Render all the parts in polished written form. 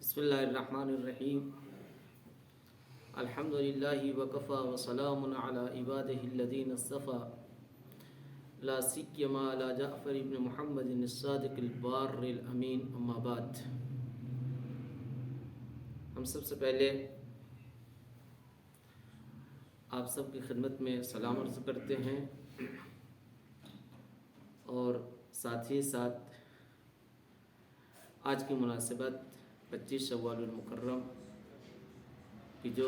بسم اللہ الرحمن الرحیم الحمد للہ وکفا وسلام علی عبادہ الذین اصطفى لا سیما علی جعفر بن محمد الصادق البار الامین اما بعد۔ ہم سب سے پہلے آپ سب کی خدمت میں سلام عرض کرتے ہیں اور ساتھ ہی ساتھ آج کی مناسبت 25 شوال المکرم کی جو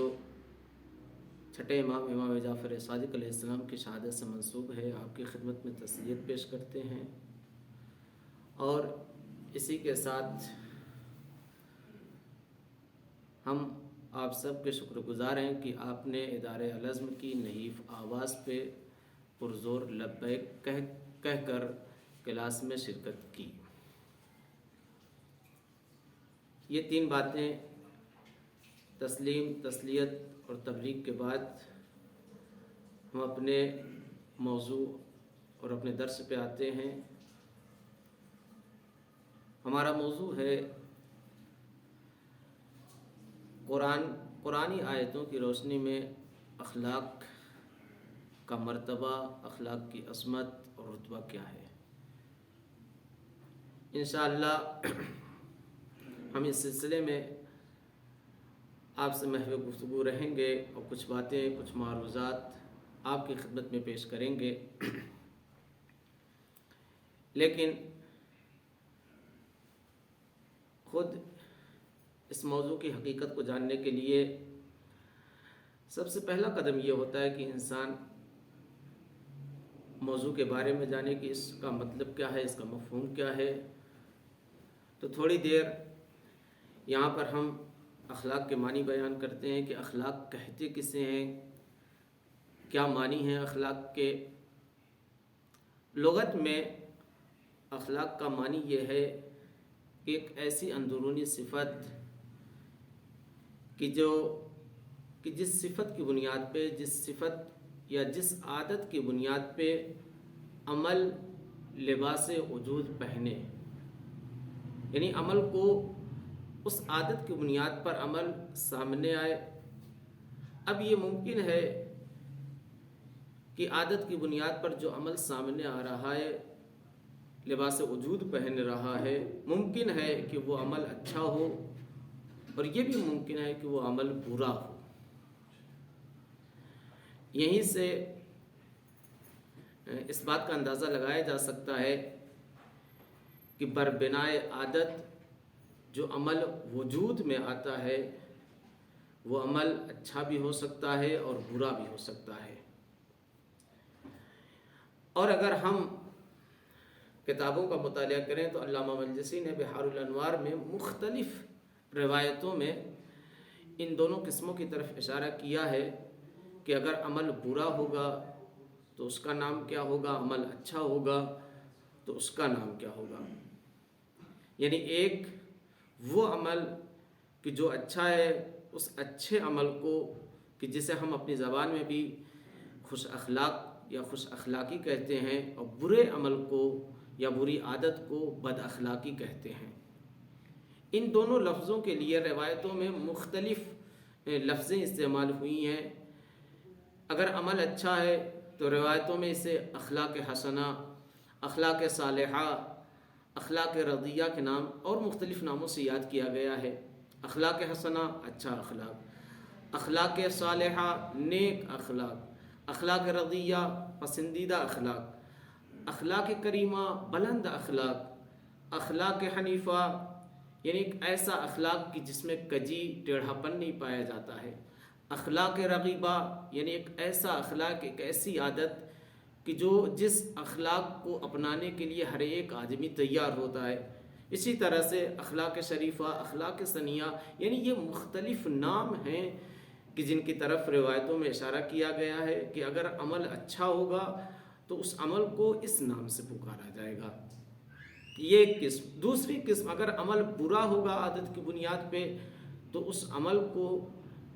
چھٹے امام جعفر صادق علیہ السلام کی شہادت سے منسوب ہے، آپ کی خدمت میں تسلیت پیش کرتے ہیں اور اسی کے ساتھ ہم آپ سب کے شکر گزار ہیں کہ آپ نے ادارہ العزم کی نحیف آواز پہ پرزور لبیک کہہ کر کلاس میں شرکت کی۔ یہ تین باتیں تسلیم، تسلیت اور تبلیغ کے بعد ہم اپنے موضوع اور اپنے درس پہ آتے ہیں۔ ہمارا موضوع ہے قرآنی آیتوں کی روشنی میں اخلاق کا مرتبہ، اخلاق کی عظمت اور رتبہ کیا ہے۔ انشاءاللہ ہم اس سلسلے میں آپ سے محو گفتگو رہیں گے اور کچھ باتیں، کچھ معروضات آپ کی خدمت میں پیش کریں گے، لیکن خود اس موضوع کی حقیقت کو جاننے کے لیے سب سے پہلا قدم یہ ہوتا ہے کہ انسان موضوع کے بارے میں جانے کہ اس کا مطلب کیا ہے، اس کا مفہوم کیا ہے۔ تو تھوڑی دیر یہاں پر ہم اخلاق کے معنی بیان کرتے ہیں کہ اخلاق کہتے کسے ہیں، کیا معنی ہیں اخلاق کے۔ لغت میں اخلاق کا معنی یہ ہے کہ ایک ایسی اندرونی صفت کہ جس صفت کی بنیاد پہ، جس صفت یا جس عادت کی بنیاد پہ عمل لباس وجود پہنے، یعنی عمل کو اس عادت کی بنیاد پر عمل سامنے آئے۔ اب یہ ممکن ہے کہ عادت کی بنیاد پر جو عمل سامنے آ رہا ہے، لباس وجود پہن رہا ہے، ممکن ہے کہ وہ عمل اچھا ہو اور یہ بھی ممکن ہے کہ وہ عمل برا ہو۔ یہیں سے اس بات کا اندازہ لگایا جا سکتا ہے کہ بربنائے عادت جو عمل وجود میں آتا ہے وہ عمل اچھا بھی ہو سکتا ہے اور برا بھی ہو سکتا ہے۔ اور اگر ہم کتابوں کا مطالعہ کریں تو علامہ مجلسی نے بحار الانوار میں مختلف روایتوں میں ان دونوں قسموں کی طرف اشارہ کیا ہے کہ اگر عمل برا ہوگا تو اس کا نام کیا ہوگا، عمل اچھا ہوگا تو اس کا نام کیا ہوگا۔ یعنی ایک وہ عمل کہ جو اچھا ہے، اس اچھے عمل کو کہ جسے ہم اپنی زبان میں بھی خوش اخلاق یا خوش اخلاقی کہتے ہیں، اور برے عمل کو یا بری عادت کو بد اخلاقی کہتے ہیں۔ ان دونوں لفظوں کے لیے روایتوں میں مختلف لفظیں استعمال ہوئی ہیں۔ اگر عمل اچھا ہے تو روایتوں میں اسے اخلاق حسنہ، اخلاق صالحہ، اخلاق رضیہ کے نام اور مختلف ناموں سے یاد کیا گیا ہے۔ اخلاق حسنہ اچھا اخلاق، اخلاق صالحہ نیک اخلاق، اخلاق رضیہ پسندیدہ اخلاق، اخلاق کریمہ بلند اخلاق، اخلاق حنیفہ یعنی ایک ایسا اخلاق کہ جس میں کجی ٹیڑھا پن نہیں پایا جاتا ہے، اخلاق رغیبہ یعنی ایک ایسا اخلاق، ایک ایسی عادت کہ جس اخلاق کو اپنانے کے لیے ہر ایک آدمی تیار ہوتا ہے۔ اسی طرح سے اخلاق شریفہ، اخلاق سنیہ یعنی یہ مختلف نام ہیں کہ جن کی طرف روایتوں میں اشارہ کیا گیا ہے کہ اگر عمل اچھا ہوگا تو اس عمل کو اس نام سے پکارا جائے گا۔ یہ ایک قسم۔ دوسری قسم، اگر عمل برا ہوگا عادت کی بنیاد پہ تو اس عمل کو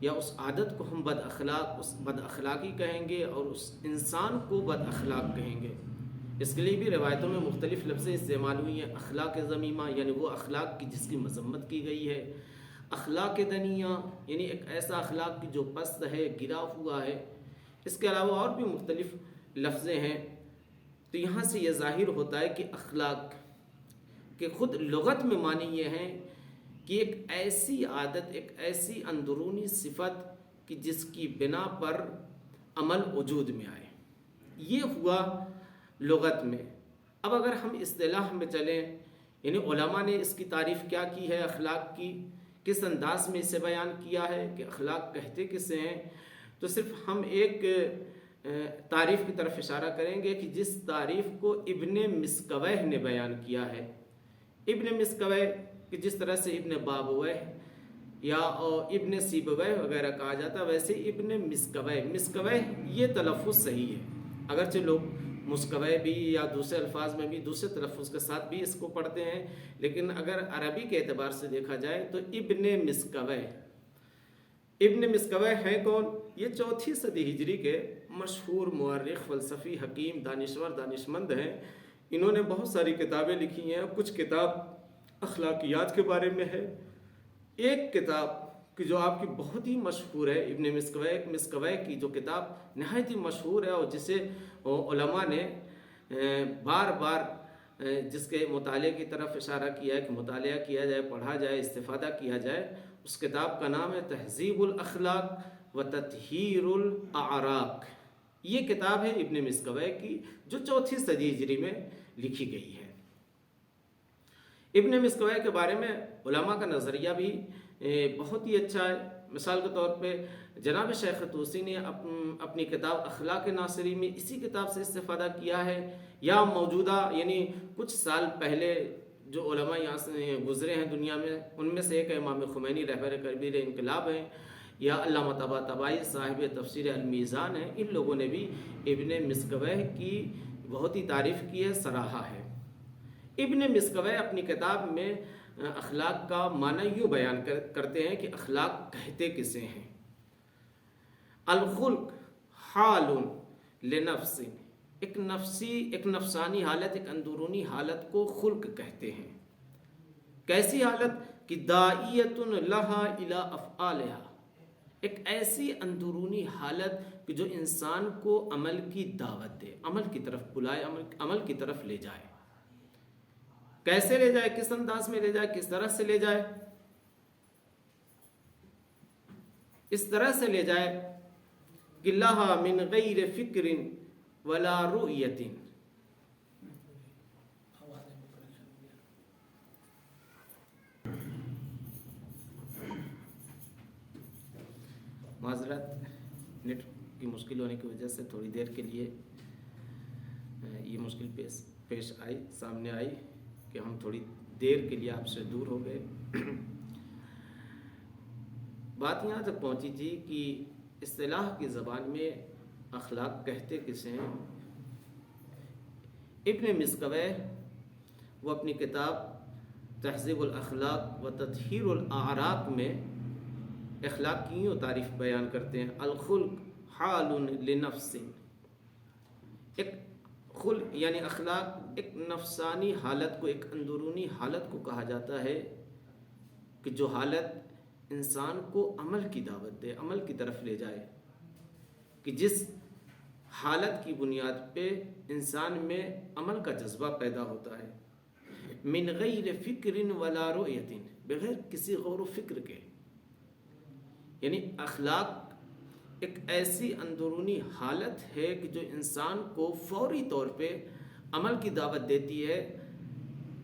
یا اس عادت کو ہم بد اخلاقی کہیں گے اور اس انسان کو بد اخلاق کہیں گے۔ اس کے لیے بھی روایتوں میں مختلف لفظیں استعمال ہوئی ہیں۔ اخلاق ذمیمہ یعنی وہ اخلاق کی جس کی مذمت کی گئی ہے، اخلاق دنیا یعنی ایک ایسا اخلاق کی جو پست ہے، گرا ہوا ہے. اس کے علاوہ اور بھی مختلف لفظیں ہیں. تو یہاں سے یہ ظاہر ہوتا ہے کہ اخلاق کے خود لغت میں معنی یہ ہیں کہ ایک ایسی عادت، ایک ایسی اندرونی صفت کہ جس کی بنا پر عمل وجود میں آئے. یہ ہوا لغت میں. اب اگر ہم اصطلاح میں چلیں، یعنی علماء نے اس کی تعریف کیا کی ہے اخلاق کی، کس انداز میں اسے بیان کیا ہے کہ اخلاق کہتے کسے ہیں، تو صرف ہم ایک تعریف کی طرف اشارہ کریں گے کہ جس تعریف کو ابن مسکویہ نے بیان کیا ہے. ابن مسکویہ کہ جس طرح سے ابن بابویہ یا ابن سیبویہ وغیرہ کہا جاتا ہے، ویسے ابن مسکویہ یہ تلفظ صحیح ہے. اگرچہ لوگ مسکویہ بھی یا دوسرے الفاظ میں بھی دوسرے تلفظ کے ساتھ بھی اس کو پڑھتے ہیں، لیکن اگر عربی کے اعتبار سے دیکھا جائے تو ابن مسکویہ ہیں کون؟ یہ 4 صدی ہجری کے مشہور مورخ، فلسفی، حکیم، دانشور، دانشمند ہیں. انہوں نے بہت ساری کتابیں لکھی ہیں. کچھ کتاب اخلاقیات کے بارے میں ہے. ایک کتاب کہ جو آپ کی بہت ہی مشہور ہے، ابن مسکویہ کی جو کتاب نہایت ہی مشہور ہے اور جسے علماء نے بار بار جس کے مطالعے کی طرف اشارہ کیا ہے کہ مطالعہ کیا جائے، پڑھا جائے، استفادہ کیا جائے. اس کتاب کا نام ہے تہذیب الاخلاق و تطہیر الاعراق. یہ کتاب ہے ابن مسکویہ کی جو 4 صدی ہجری میں لکھی گئی ہے. ابن مسکویہ کے بارے میں علماء کا نظریہ بھی بہت ہی اچھا ہے. مثال کے طور پہ جناب شیخ طوسی نے اپنی کتاب اخلاق ناصری میں اسی کتاب سے استفادہ کیا ہے. یا موجودہ یعنی کچھ سال پہلے جو علماء یہاں سے گزرے ہیں دنیا میں، ان میں سے ایک امام خمینی رہبر کبیر انقلاب ہیں، یا علامہ طباطبائی صاحب تفسیر المیزان ہیں. ان لوگوں نے بھی ابن مسکویہ کی بہت ہی تعریف کی ہے، سراہا ہے. ابن مسکویہ اپنی کتاب میں اخلاق کا معنی یوں بیان کرتے ہیں کہ اخلاق کہتے کسے ہیں. الخلق حال لنفس، ایک نفسانی حالت، ایک اندرونی حالت کو خلق کہتے ہیں. کیسی حالت؟ کہ داعیۃ لہا الی افعالہا، ایک ایسی اندرونی حالت کہ جو انسان کو عمل کی دعوت دے، عمل کی طرف بلائے، عمل کی طرف لے جائے. کیسے لے جائے، کس انداز میں لے جائے، کس طرح سے لے جائے؟ اس طرح سے لے جائے کہ لہا من غیر فکر ولا رؤیت. معذرت، نیٹ کی مشکل ہونے کی وجہ سے تھوڑی دیر کے لیے یہ مشکل پیش آئی، سامنے آئی کہ ہم تھوڑی دیر کے لیے آپ سے دور ہو گئے. بات یہاں تک پہنچی تھی کہ اصطلاح کی زبان میں اخلاق کہتے کسے ہیں. ابن مسکویہ وہ اپنی کتاب تہذیب الاخلاق و تطہیر الاعراق میں اخلاق کی یوں تعریف بیان کرتے ہیں. الخلق حال لنفس، ایک خلق یعنی اخلاق ایک نفسانی حالت کو، ایک اندرونی حالت کو کہا جاتا ہے کہ جو حالت انسان کو عمل کی دعوت دے، عمل کی طرف لے جائے، کہ جس حالت کی بنیاد پہ انسان میں عمل کا جذبہ پیدا ہوتا ہے. من غیر فکر ولا رؤیت، بغیر کسی غور و فکر کے. یعنی اخلاق ایک ایسی اندرونی حالت ہے کہ جو انسان کو فوری طور پہ عمل کی دعوت دیتی ہے،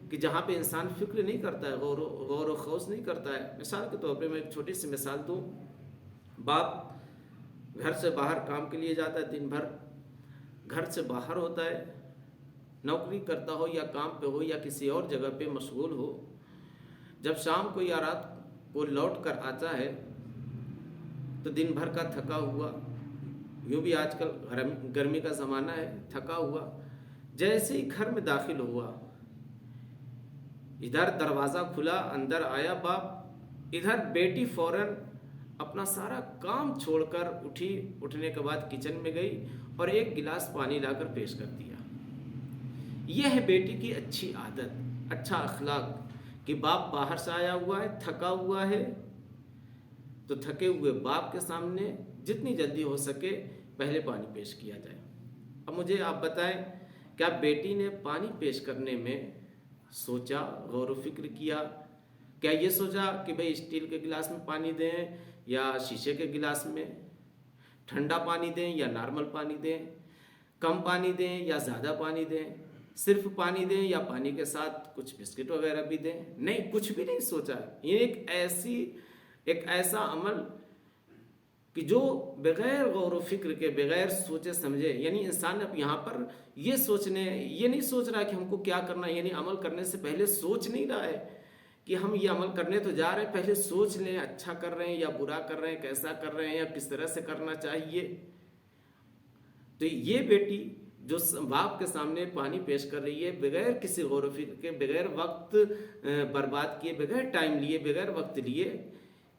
کہ جہاں پہ انسان فکر نہیں کرتا ہے، غور و خوض نہیں کرتا ہے. مثال کے طور پہ میں ایک چھوٹی سی مثال دوں. باپ گھر سے باہر کام کے لیے جاتا ہے، دن بھر گھر سے باہر ہوتا ہے، نوکری کرتا ہو یا کام پہ ہو یا کسی اور جگہ پہ مشغول ہو. جب شام کو یا رات کو لوٹ کر آتا ہے تو دن بھر کا تھکا ہوا، یوں بھی آج کل گرمی کا زمانہ ہے، تھکا ہوا جیسے ہی گھر میں داخل ہوا، ادھر دروازہ کھلا، اندر آیا باپ، ادھر بیٹی فوراً اپنا سارا کام چھوڑ کر اٹھنے کے بعد کچن میں گئی اور ایک گلاس پانی لا کر پیش کر دیا. یہ ہے بیٹی کی اچھی عادت، اچھا اخلاق، کہ باپ باہر سے آیا ہوا ہے، تھکا ہوا ہے، تو تھکے ہوئے باپ کے سامنے جتنی جلدی ہو سکے پہلے پانی پیش کیا جائے۔ اب مجھے آپ بتائیں، کیا بیٹی نے پانی پیش کرنے میں سوچا، غور و فکر کیا؟ کیا یہ سوچا کہ بھئی اسٹیل کے گلاس میں پانی دیں یا شیشے کے گلاس میں، ٹھنڈا پانی دیں یا نارمل پانی دیں، کم پانی دیں یا زیادہ پانی دیں، صرف پانی دیں یا پانی کے ساتھ کچھ بسکٹ وغیرہ بھی دیں؟ نہیں، کچھ بھی نہیں سوچا۔ یہ ایک ایسا عمل کہ جو بغیر غور و فکر کے، بغیر سوچے سمجھے، یعنی انسان اب یہاں پر یہ نہیں سوچ رہا کہ ہم کو کیا کرنا ہے، یعنی عمل کرنے سے پہلے سوچ نہیں رہا ہے کہ ہم یہ عمل کرنے تو جا رہے ہیں، پہلے سوچ لیں اچھا کر رہے ہیں یا برا کر رہے ہیں، کیسا کر رہے ہیں یا کس طرح سے کرنا چاہیے۔ تو یہ بیٹی جو باپ کے سامنے پانی پیش کر رہی ہے بغیر کسی غور و فکر کے، بغیر وقت برباد کیے، بغیر ٹائم لیے، بغیر وقت لیے،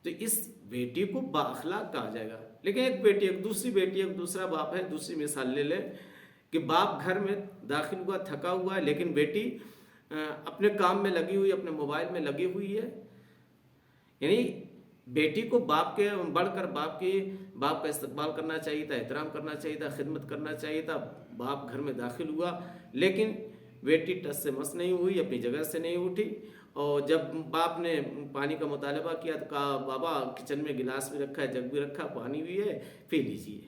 تو اس بیٹی کو با اخلاق کہا جائے گا۔ لیکن ایک دوسرا باپ ہے، دوسری مثال لے لیں کہ باپ گھر میں داخل ہوا، تھکا ہوا ہے، لیکن بیٹی اپنے کام میں لگی ہوئی، اپنے موبائل میں لگی ہوئی ہے۔ یعنی بیٹی کو باپ کے بڑھ کر باپ کا استقبال کرنا چاہیے تھا، احترام کرنا چاہیے تھا، خدمت کرنا چاہیے تھا۔ باپ گھر میں داخل ہوا لیکن بیٹی ٹس سے مس نہیں ہوئی، اپنی جگہ سے نہیں اٹھی، اور جب باپ نے پانی کا مطالبہ کیا تو کہا بابا کچن میں گلاس بھی رکھا ہے، جگ بھی رکھا، پانی بھی ہے، پی لیجیے۔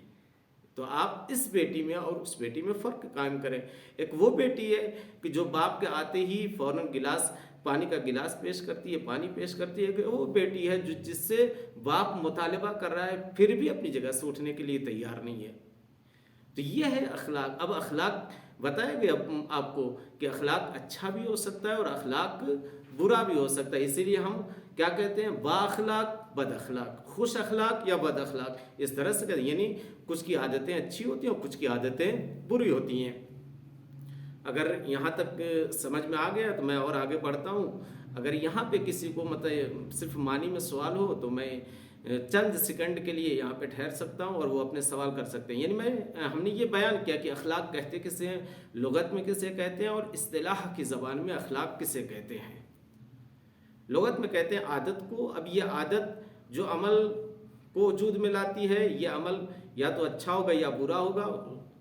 تو آپ اس بیٹی میں اور اس بیٹی میں فرق قائم کریں۔ ایک وہ بیٹی ہے کہ جو باپ کے آتے ہی فوراً پانی کا گلاس پیش کرتی ہے، پانی پیش کرتی ہے، کہ وہ بیٹی ہے جس سے باپ مطالبہ کر رہا ہے پھر بھی اپنی جگہ سے اٹھنے کے لیے تیار نہیں ہے۔ تو یہ ہے اخلاق۔ اب اخلاق بتائیں گے آپ کو کہ اخلاق اچھا بھی ہو سکتا ہے اور اخلاق برا بھی ہو سکتا ہے۔ اسی لیے ہم کیا کہتے ہیں؟ با اخلاق، بد اخلاق، خوش اخلاق یا بد اخلاق، اس طرح سے کہتے ہیں۔ یعنی کچھ کی عادتیں اچھی ہوتی ہیں اور کچھ کی عادتیں بری ہوتی ہیں۔ اگر یہاں تک سمجھ میں آ گیا تو میں اور آگے بڑھتا ہوں۔ اگر یہاں پہ کسی کو صرف معنی میں سوال ہو تو میں چند سیکنڈ کے لیے یہاں پہ ٹھہر سکتا ہوں اور وہ اپنے سوال کر سکتے ہیں۔ یعنی ہم نے یہ بیان کیا کہ اخلاق کہتے کسے ہیں، لغت میں کسے کہتے ہیں، اور اصطلاح کی زبان میں اخلاق کسے کہتے ہیں۔ لغت میں کہتے ہیں عادت کو۔ اب یہ عادت جو عمل کو وجود میں لاتی ہے، یہ عمل یا تو اچھا ہوگا یا برا ہوگا۔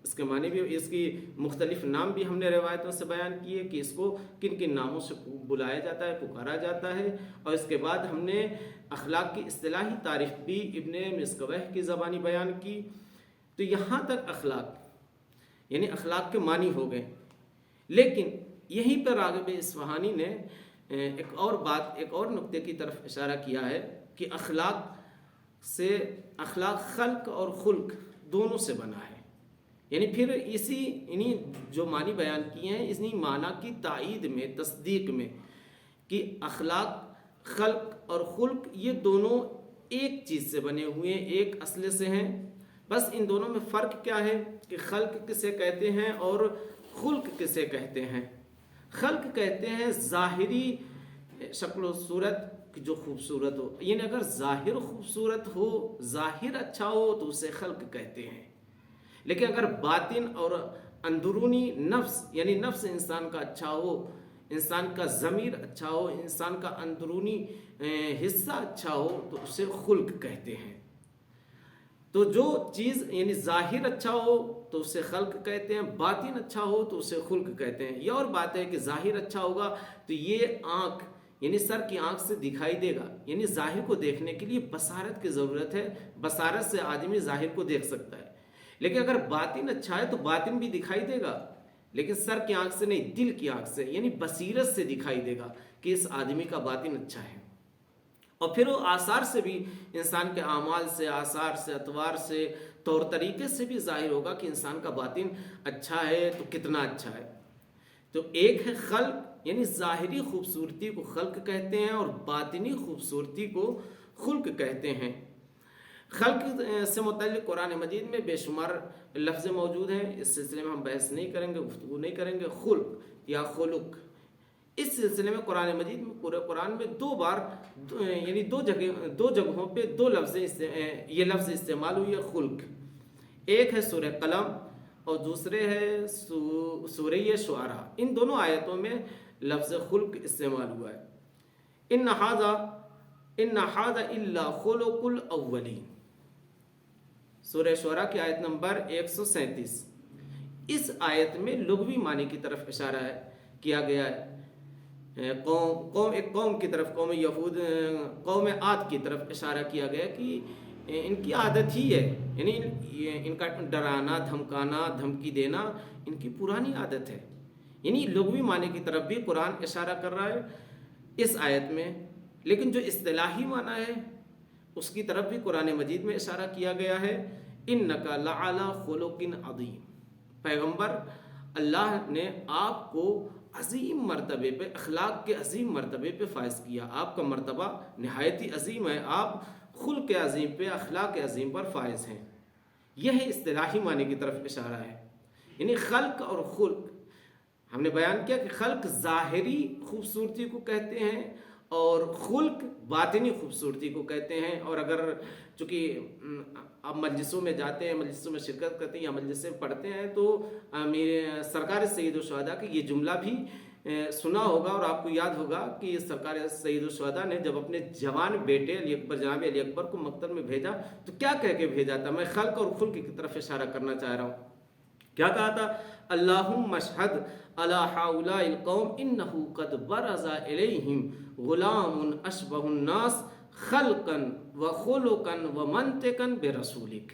اس کے معنی بھی، اس کی مختلف نام بھی ہم نے روایتوں سے بیان کیے کہ اس کو کن کن ناموں سے بلایا جاتا ہے، پکارا جاتا ہے۔ اور اس کے بعد ہم نے اخلاق کی اصطلاحی تعریف بھی ابن مسکوہ کی زبانی بیان کی۔ تو یہاں تک اخلاق یعنی اخلاق کے معنی ہو گئے۔ لیکن یہیں پر راغب اصفہانی نے ایک اور نقطے کی طرف اشارہ کیا ہے کہ اخلاق خلق اور خلق دونوں سے بنا ہے۔ یعنی پھر انہی جو معنی بیان کیے ہیں، اسی معنی کی تائید میں، تصدیق میں، کہ اخلاق، خلق اور خلق یہ دونوں ایک چیز سے بنے ہوئے ہیں، ایک اصل سے ہیں۔ بس ان دونوں میں فرق کیا ہے کہ خلق کسے کہتے ہیں اور خلق کسے کہتے ہیں۔ خلق کہتے ہیں ظاہری شکل و صورت جو خوبصورت ہو، یعنی اگر ظاہر خوبصورت ہو، ظاہر اچھا ہو تو اسے خلق کہتے ہیں۔ لیکن اگر باطن اور اندرونی نفس، یعنی نفس انسان کا اچھا ہو، انسان کا ضمیر اچھا ہو، انسان کا اندرونی حصہ اچھا ہو تو اسے خلق کہتے ہیں۔ تو جو چیز یعنی ظاہر اچھا ہو تو اسے خلق کہتے ہیں، باطن اچھا ہو تو اسے خلق کہتے ہیں۔ یہ اور بات ہے کہ ظاہر اچھا ہوگا تو یہ آنکھ یعنی سر کی آنکھ سے دکھائی دے گا، یعنی ظاہر کو دیکھنے کے لیے بصارت کی ضرورت ہے، بصارت سے آدمی ظاہر کو دیکھ سکتا ہے۔ لیکن اگر باطن اچھا ہے تو باطن بھی دکھائی دے گا، لیکن سر کی آنکھ سے نہیں، دل کی آنکھ سے یعنی بصیرت سے دکھائی دے گا کہ اس آدمی کا باطن اچھا ہے۔ اور پھر وہ آثار سے بھی، انسان کے اعمال سے، آثار سے، اطوار سے، طور طریقے سے بھی ظاہر ہوگا کہ انسان کا باطن اچھا ہے تو کتنا اچھا ہے۔ تو ایک ہے خلق، یعنی ظاہری خوبصورتی کو خلق کہتے ہیں اور باطنی خوبصورتی کو خلق کہتے ہیں۔ خلق سے متعلق قرآن مجید میں بے شمار لفظ موجود ہیں، اس سلسلے میں ہم بحث نہیں کریں گے، گفتگو نہیں کریں گے۔ خلق یا خلق، اس سلسلے میں قرآن مجید میں، پورے قرآن میں دو بار یعنی دو جگہوں پہ یہ لفظ استعمال ہوئی ہے خلق۔ ایک ہے سورہ قلم اور دوسرے ہے سورہ شعراء۔ ان دونوں آیتوں میں لفظ خلق استعمال ہوا ہے۔ ان ھذا ان ھذا الا خلق الاولین، سورہ شعراء کی آیت نمبر 137۔ اس آیت میں لغوی معنی کی طرف اشارہ کیا گیا ہے، ایک قوم کی طرف، قوم یہود، قوم عاد کی طرف اشارہ کیا گیا کہ ان کی عادت ہی ہے، یعنی ان کا ڈرانا، دھمکانا، دھمکی دینا ان کی پرانی عادت ہے۔ یعنی لغوی معنی کی طرف بھی قرآن اشارہ کر رہا ہے اس آیت میں، لیکن جو اصطلاحی معنی ہے اس کی طرف بھی قرآن مجید میں اشارہ کیا گیا ہے، انک لعلی خلق عظیم۔ پیغمبر، اللہ نے آپ کو عظیم مرتبے پہ، اخلاق کے عظیم مرتبے پہ فائز کیا، آپ کا مرتبہ نہایت ہی عظیم ہے، آپ خلق عظیم پہ، اخلاق عظیم پر فائز ہیں۔ یہ اصطلاحی معنی کی طرف اشارہ ہے، یعنی خلق اور خلق ہم نے بیان کیا کہ خلق ظاہری خوبصورتی کو کہتے ہیں اور خلق باطنی خوبصورتی کو کہتے ہیں۔ اور اگر چونکہ آپ مجلسوں میں جاتے ہیں، مجلسوں میں شرکت کرتے ہیں یا مجلسیں پڑھتے ہیں تو میرے سرکار سید الشہداء کا یہ جملہ بھی سنا ہوگا اور آپ کو یاد ہوگا کہ سرکار سید الشہداء نے جب اپنے جوان بیٹے علی اکبر، جناب علی اکبر کو مقتل میں بھیجا تو کیا کہہ کے بھیجا تھا؟ میں خلق اور خلق کی طرف اشارہ کرنا چاہ رہا ہوں۔ کیا کہا تھا؟ اللہم اشہد علی ہؤلاء القوم انہ قد برز الیہم غلام اشبہ الناس خلقا وخلقا ومنطقا برسولک۔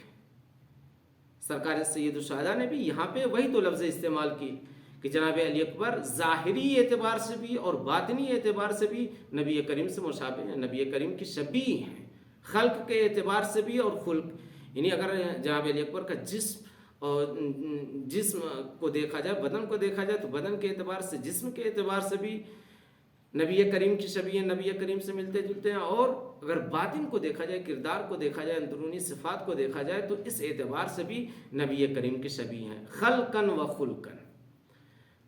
سرکار سید الشہداء نے بھی یہاں پہ وہی تو لفظ استعمال کی کہ جناب علی اکبر ظاہری اعتبار سے بھی اور باطنی اعتبار سے بھی نبی کریم سے مشابہ ہیں، نبی کریم کی شبیہ ہیں، خلق کے اعتبار سے بھی اور خلق، یعنی اگر جناب علی اکبر کا جسم کو دیکھا جائے، بدن کو دیکھا جائے تو بدن کے اعتبار سے، جسم کے اعتبار سے بھی نبی کریم کی شبیہ، نبی کریم سے ملتے جلتے ہیں، اور اگر باطن کو دیکھا جائے، کردار کو دیکھا جائے، اندرونی صفات کو دیکھا جائے تو اس اعتبار سے بھی نبی کریم کی شبیہ ہیں، خلقا و خلقا۔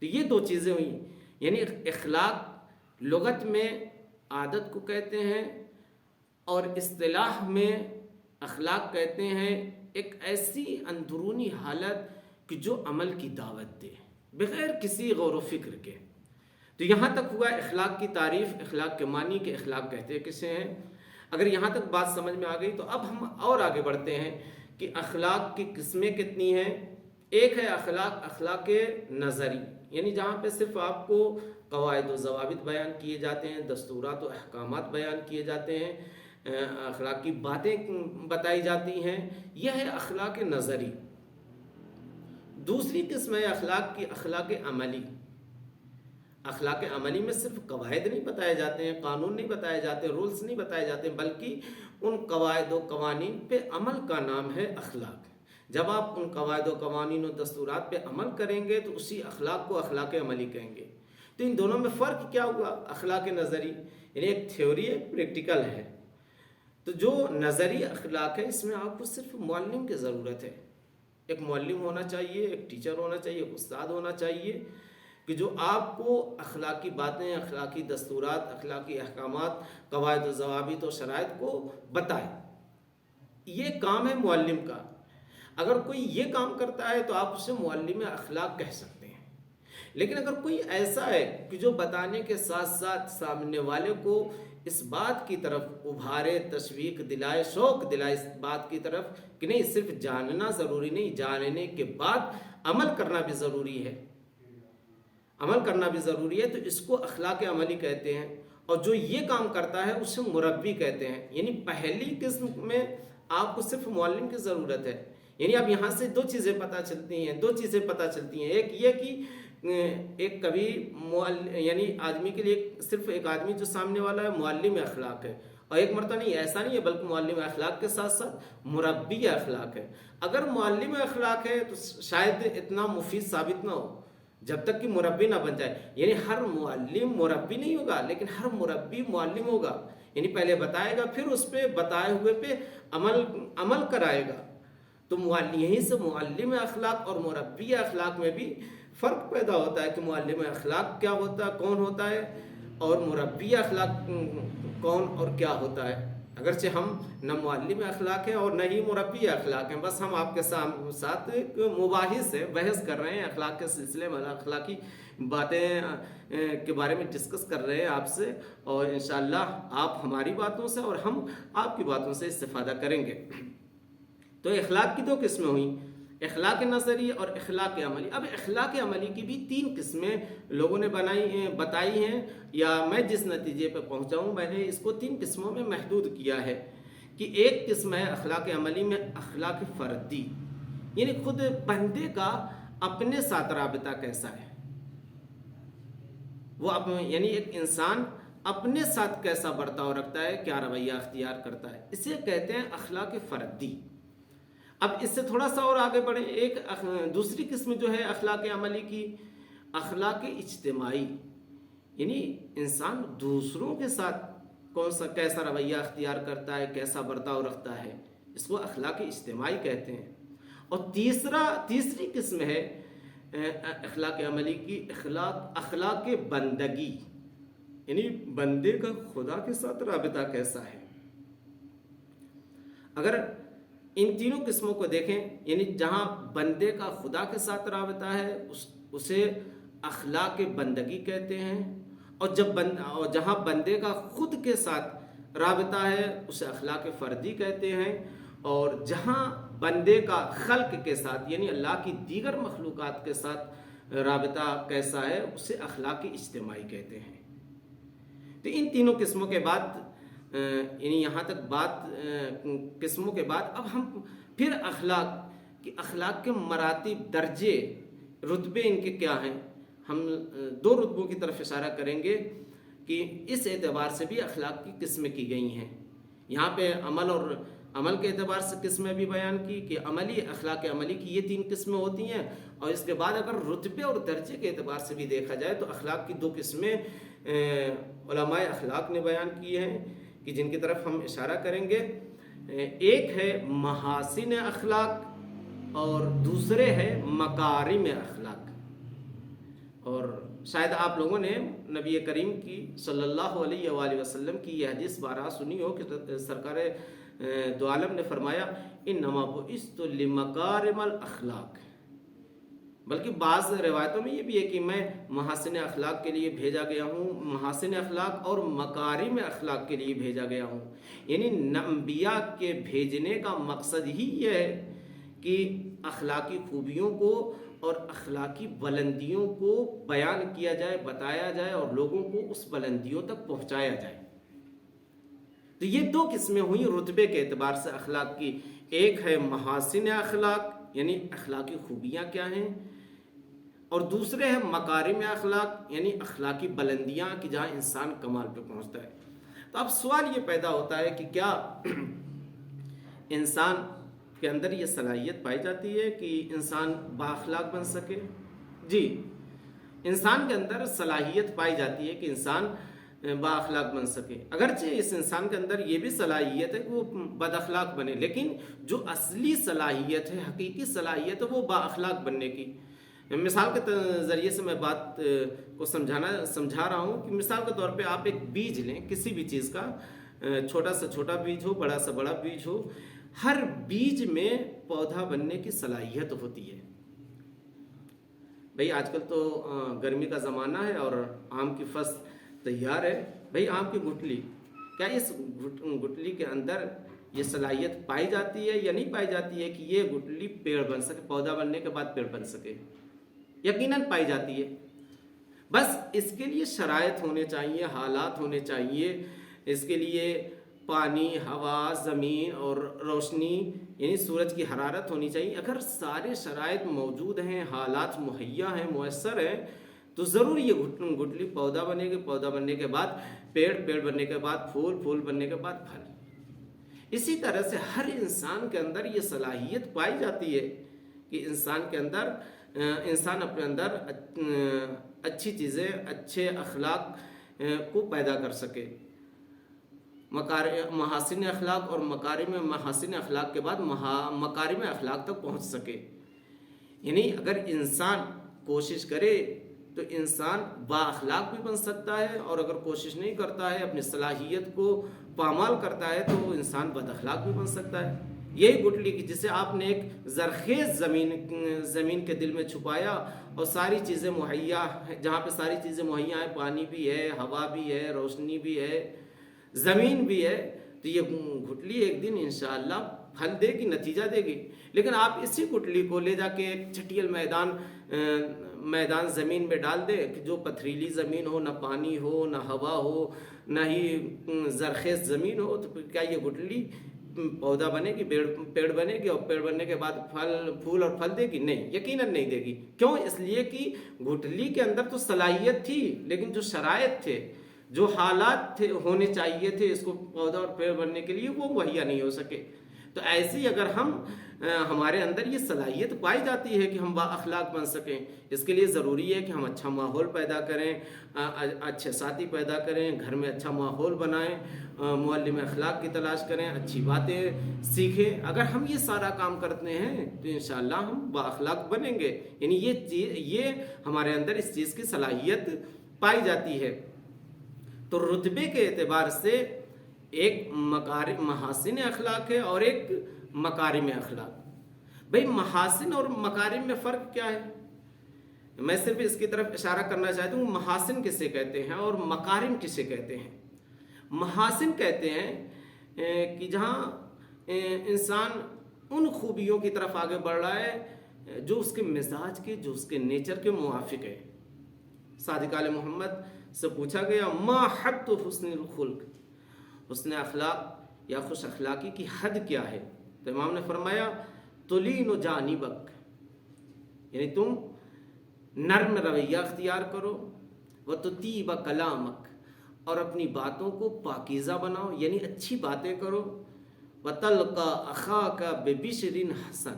تو یہ دو چیزیں ہوئیں، یعنی اخلاق لغت میں عادت کو کہتے ہیں اور اصطلاح میں اخلاق کہتے ہیں ایک ایسی اندرونی حالت کہ جو عمل کی دعوت دے بغیر کسی غور و فکر کے۔ تو یہاں تک ہوا اخلاق کی تعریف، اخلاق کے معنی کہ اخلاق کہتے کسے ہیں۔ اگر یہاں تک بات سمجھ میں آ گئی تو اب ہم اور آگے بڑھتے ہیں کہ اخلاق کی قسمیں کتنی ہیں۔ ایک ہے اخلاق نظری، یعنی جہاں پہ صرف آپ کو قواعد و ضوابط بیان کیے جاتے ہیں، دستورات و احکامات بیان کیے جاتے ہیں، اخلاق کی باتیں بتائی جاتی ہیں، یہ ہے اخلاق نظری۔ دوسری قسم ہے اخلاق عملی۔ اخلاق عملی میں صرف قواعد نہیں بتائے جاتے ہیں، قانون نہیں بتائے جاتے، رولز نہیں بتائے جاتے، بلکہ ان قواعد و قوانین پہ عمل کا نام ہے اخلاق۔ جب آپ ان قواعد و قوانین و دستورات پہ عمل کریں گے تو اسی اخلاق کو اخلاق عملی کہیں گے۔ تو ان دونوں میں فرق کیا ہوا؟ اخلاق نظری یعنی ایک تھیوری ہے، پریکٹیکل ہے۔ تو جو نظری اخلاق ہے اس میں آپ کو صرف معلم کی ضرورت ہے، ایک معلم ہونا چاہیے، ایک ٹیچر ہونا چاہیے، ایک استاد ہونا چاہیے کہ جو آپ کو اخلاقی باتیں، اخلاقی دستورات، اخلاقی احکامات، قواعد و ضوابط و شرائط کو بتائے۔ یہ کام ہے معلم کا۔ اگر کوئی یہ کام کرتا ہے تو آپ اسے معلم اخلاق کہہ سکتے ہیں۔ لیکن اگر کوئی ایسا ہے کہ جو بتانے کے ساتھ ساتھ سامنے والے کو اس بات کی طرف ابھارے، تشویق دلائے، شوق دلائے اس بات کی طرف کہ نہیں صرف جاننا ضروری نہیں، جاننے کے بعد عمل کرنا بھی ضروری ہے، عمل کرنا بھی ضروری ہے، تو اس کو اخلاق عملی کہتے ہیں۔ اور جو یہ کام کرتا ہے اسے مربی کہتے ہیں۔ یعنی پہلی قسم میں آپ کو صرف معلم کی ضرورت ہے، یعنی اب یہاں سے دو چیزیں پتہ چلتی ہیں، ایک یہ کہ ایک کبھی یعنی آدمی کے لیے صرف ایک آدمی جو سامنے والا ہے معلم اخلاق ہے، اور ایک مرتبہ نہیں، ایسا نہیں ہے، بلکہ معلم اخلاق کے ساتھ ساتھ مربی اخلاق ہے۔ اگر معلم اخلاق ہے تو شاید اتنا مفید ثابت نہ ہو جب تک کہ مربی نہ بن جائے۔ یعنی ہر معلم مربی نہیں ہوگا، لیکن ہر مربی معلم ہوگا، یعنی پہلے بتائے گا، پھر اس پہ بتائے ہوئے پہ عمل کرائے گا۔ تو یہیں سے معلم اخلاق اور مربی اخلاق میں بھی فرق پیدا ہوتا ہے کہ معلم اخلاق کون ہوتا ہے اور مربی اخلاق کون اور کیا ہوتا ہے۔ اگرچہ ہم نہ معلم اخلاق ہیں اور نہ ہی مربی اخلاق ہیں، بس ہم آپ کے ساتھ ایک مباحث ہے، بحث کر رہے ہیں اخلاق کے سلسلے میں، اخلاقی باتیں کے بارے میں ڈسکس کر رہے ہیں آپ سے، اور انشاءاللہ آپ ہماری باتوں سے اور ہم آپ کی باتوں سے استفادہ کریں گے۔ تو اخلاق کی 2 قسمیں ہوئیں، اخلاق نظری اور اخلاق عملی۔ اب اخلاق عملی کی بھی 3 قسمیں لوگوں نے بتائی ہیں، یا میں جس نتیجے پہ پہنچا ہوں میں نے اس کو 3 قسموں میں محدود کیا ہے، کہ ایک قسم ہے اخلاق عملی میں اخلاق فردی، یعنی خود بندے کا اپنے ساتھ رابطہ کیسا ہے، وہ یعنی ایک انسان اپنے ساتھ کیسا برتاؤ رکھتا ہے، کیا رویہ اختیار کرتا ہے، اسے کہتے ہیں اخلاق فردی۔ اب اس سے تھوڑا سا اور آگے بڑھیں، ایک دوسری قسم جو ہے اخلاق عملی کی، اخلاق اجتماعی، یعنی انسان دوسروں کے ساتھ کیسا رویہ اختیار کرتا ہے، کیسا برتاؤ رکھتا ہے، اس کو اخلاق اجتماعی کہتے ہیں۔ اور تیسری قسم ہے اخلاق عملی کی اخلاق بندگی، یعنی بندے کا خدا کے ساتھ رابطہ کیسا ہے۔ اگر ان تینوں قسموں کو دیکھیں، یعنی جہاں بندے کا خدا کے ساتھ رابطہ ہے اسے اخلاق بندگی کہتے ہیں، اور جہاں بندے کا خود کے ساتھ رابطہ ہے اسے اخلاق فردی کہتے ہیں، اور جہاں بندے کا خلق کے ساتھ یعنی اللہ کی دیگر مخلوقات کے ساتھ رابطہ کیسا ہے اسے اخلاق اجتماعی کہتے ہیں۔ تو ان تینوں قسموں کے بعد یعنی یہاں تک قسموں کے بعد اب ہم پھر اخلاق کے مراتب، درجے، رتبے ان کے کیا ہیں، ہم 2 رتبوں کی طرف اشارہ کریں گے کہ اس اعتبار سے بھی اخلاق کی قسمیں کی گئی ہیں۔ یہاں پہ عمل کے اعتبار سے قسمیں بھی بیان کی کہ اخلاق عملی کی یہ 3 قسمیں ہوتی ہیں، اور اس کے بعد اگر رتبے اور درجے کے اعتبار سے بھی دیکھا جائے تو اخلاق کی 2 قسمیں علماء اخلاق نے بیان کی ہیں، کہ جن کی طرف ہم اشارہ کریں گے۔ ایک ہے محاسن اخلاق اور دوسرے ہے مکارم اخلاق۔ اور شاید آپ لوگوں نے نبی کریم کی صلی اللہ علیہ وآلہ وسلم کی یہ حدیث بارہا سنی ہو کہ سرکار دو عالم نے فرمایا انما بعثت لمکارم الاخلاق، بلکہ بعض روایتوں میں یہ بھی ہے کہ میں محاسن اخلاق کے لیے بھیجا گیا ہوں، محاسن اخلاق اور مکارم اخلاق کے لیے بھیجا گیا ہوں، یعنی انبیاء کے بھیجنے کا مقصد ہی یہ ہے کہ اخلاقی خوبیوں کو اور اخلاقی بلندیوں کو بیان کیا جائے، بتایا جائے اور لوگوں کو اس بلندیوں تک پہنچایا جائے۔ تو یہ 2 قسمیں ہوئیں رتبے کے اعتبار سے اخلاق کی، ایک ہے محاسن اخلاق یعنی اخلاقی خوبیاں کیا ہیں، اور دوسرے ہے مکارم اخلاق یعنی اخلاقی بلندیاں کہ جہاں انسان کمال پہ پہنچتا ہے۔ تو اب سوال یہ پیدا ہوتا ہے کہ کیا انسان کے اندر یہ صلاحیت پائی جاتی ہے کہ انسان بااخلاق بن سکے؟ جی، انسان کے اندر صلاحیت پائی جاتی ہے کہ انسان بااخلاق بن سکے، اگرچہ اس انسان کے اندر یہ بھی صلاحیت ہے کہ وہ بد اخلاق بنے، لیکن جو اصلی صلاحیت ہے، حقیقی صلاحیت ہے وہ بااخلاق بننے کی۔ مثال کے ذریعے سے میں بات کو سمجھا رہا ہوں کہ مثال کے طور پہ آپ ایک بیج لیں کسی بھی چیز کا، چھوٹا سے چھوٹا بیج ہو، بڑا سے بڑا بیج ہو، ہر بیج میں پودا بننے کی صلاحیت ہوتی ہے۔ بھئی آج کل تو گرمی کا زمانہ ہے اور آم کی فصل تیار ہے، بھئی آم کی گٹلی، کیا اس گٹلی کے اندر یہ صلاحیت پائی جاتی ہے یا نہیں پائی جاتی ہے کہ یہ گٹلی پیڑ بن سکے، پودا بننے کے بعد پیڑ بن سکے؟ یقیناً پائی جاتی ہے، بس اس کے لیے شرائط ہونے چاہیے، حالات ہونے چاہیے، اس کے لیے پانی، ہوا، زمین اور روشنی یعنی سورج کی حرارت ہونی چاہیے۔ اگر سارے شرائط موجود ہیں، حالات مہیا ہیں، میسر ہیں، تو ضرور یہ گٹلی پودا بنے گی، پودا بننے کے بعد پیڑ، پیڑ بننے کے بعد پھول، پھول بننے کے بعد پھل۔ اسی طرح سے ہر انسان کے اندر یہ صلاحیت پائی جاتی ہے کہ انسان اپنے اندر اچھی چیزیں، اچھے اخلاق کو پیدا کر سکے، محاسن اخلاق اور محاسن اخلاق کے بعد مکارم اخلاق تک پہنچ سکے۔ یعنی اگر انسان کوشش کرے تو انسان با اخلاق بھی بن سکتا ہے، اور اگر کوشش نہیں کرتا ہے، اپنی صلاحیت کو پامال کرتا ہے، تو وہ انسان بد اخلاق بھی بن سکتا ہے۔ یہی گٹھلی کی جسے آپ نے ایک زرخیز زمین کے دل میں چھپایا، اور ساری چیزیں مہیا ہیں، جہاں پہ ساری چیزیں مہیا ہیں، پانی بھی ہے، ہوا بھی ہے، روشنی بھی ہے، زمین بھی ہے، تو یہ گٹھلی ایک دن انشاءاللہ پھل دے گی، نتیجہ دے گی۔ لیکن آپ اسی گٹھلی کو لے جا کے ایک چٹیل میدان زمین میں ڈال دے، کہ جو پتھریلی زمین ہو، نہ پانی ہو، نہ ہوا ہو، نہ ہی زرخیز زمین ہو، تو کیا یہ گٹھلی پودا بنے گی، پیڑ بنے گی، اور پیڑ بننے کے بعد پھول اور پھل دے گی؟ نہیں، یقیناً نہیں دے گی۔ کیوں؟ اس لیے کہ گٹھلی کے اندر تو صلاحیت تھی، لیکن جو شرائط تھے، جو حالات تھے ہونے چاہیے تھے اس کو پودا اور پیڑ بننے کے لیے، وہ مہیا نہیں ہو سکے۔ تو ایسے ہی اگر ہمارے اندر یہ صلاحیت پائی جاتی ہے کہ ہم با اخلاق بن سکیں، اس کے لیے ضروری ہے کہ ہم اچھا ماحول پیدا کریں، اچھے ساتھی پیدا کریں، گھر میں اچھا ماحول بنائیں، معلم اخلاق کی تلاش کریں، اچھی باتیں سیکھیں۔ اگر ہم یہ سارا کام کرتے ہیں تو انشاءاللہ ہم با اخلاق بنیں گے، یعنی یہ ہمارے اندر اس چیز کی صلاحیت پائی جاتی ہے۔ تو رتبے کے اعتبار سے ایک محاسن اخلاق ہے اور ایک مکارم اخلاق۔ بھئی محاسن اور مکارم میں فرق کیا ہے؟ میں صرف اس کی طرف اشارہ کرنا چاہتا ہوں، محاسن کسے کہتے ہیں اور مکارم کسے کہتے ہیں۔ محاسن کہتے ہیں کہ جہاں انسان ان خوبیوں کی طرف آگے بڑھ رہا ہے جو اس کے مزاج کے، جو اس کے نیچر کے موافق ہے۔ صادق آل محمد سے پوچھا گیا ما حد حسن الخلق، حسن اخلاق یا خوش اخلاقی کی حد کیا ہے؟ تو امام نے فرمایا تلین جانبک، یعنی تم نرم رویہ اختیار کرو، وتطیب کلامک، اور اپنی باتوں کو پاکیزہ بناؤ، یعنی اچھی باتیں کرو، وتلقى اخاک ببشر حسن،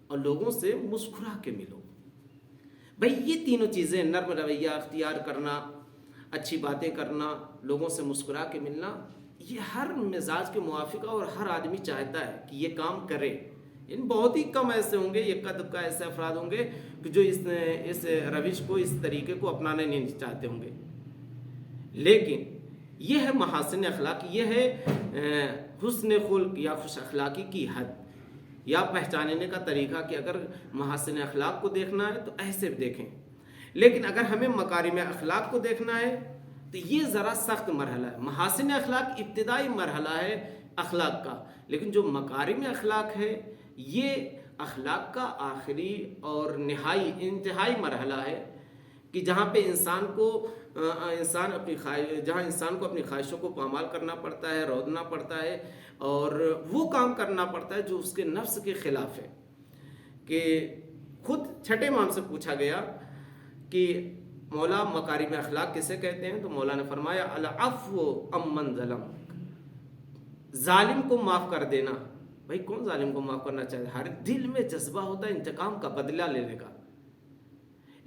اور لوگوں سے مسکرا کے ملو۔ بھئی یہ تینوں چیزیں، نرم رویہ اختیار کرنا، اچھی باتیں کرنا، لوگوں سے مسکرا کے ملنا، یہ ہر مزاج کے موافق اور ہر آدمی چاہتا ہے کہ یہ کام کرے۔ یعنی بہت ہی کم ایسے ہوں گے، یکا دکا ایسے افراد ہوں گے کہ جو اس روش کو، اس طریقے کو اپنانا نہیں چاہتے ہوں گے۔ لیکن یہ ہے محاسن اخلاق، یہ ہے حسن خلق یا خوش اخلاقی کی حد یا پہچاننے کا طریقہ، کہ اگر محاسن اخلاق کو دیکھنا ہے تو ایسے دیکھیں، لیکن اگر ہمیں مکارم اخلاق کو دیکھنا ہے تو یہ ذرا سخت مرحلہ ہے۔ محاسن اخلاق ابتدائی مرحلہ ہے اخلاق کا، لیکن جو مکارم اخلاق ہے یہ اخلاق کا آخری اور انتہائی مرحلہ ہے، کہ جہاں پہ انسان کو اپنی خواہشوں کو پامال کرنا پڑتا ہے، رودنا پڑتا ہے، اور وہ کام کرنا پڑتا ہے جو اس کے نفس کے خلاف ہے۔ کہ خود چھٹے امام سے پوچھا گیا کہ مولا مکارم اخلاق کسے کہتے ہیں؟ تو مولا نے فرمایا العفو عمن ظلم، ظالم کو معاف کر دینا۔ بھائی کون ظالم کو معاف کرنا چاہتا ہے؟ ہر دل میں جذبہ ہوتا ہے انتقام کا، بدلہ لینے کا،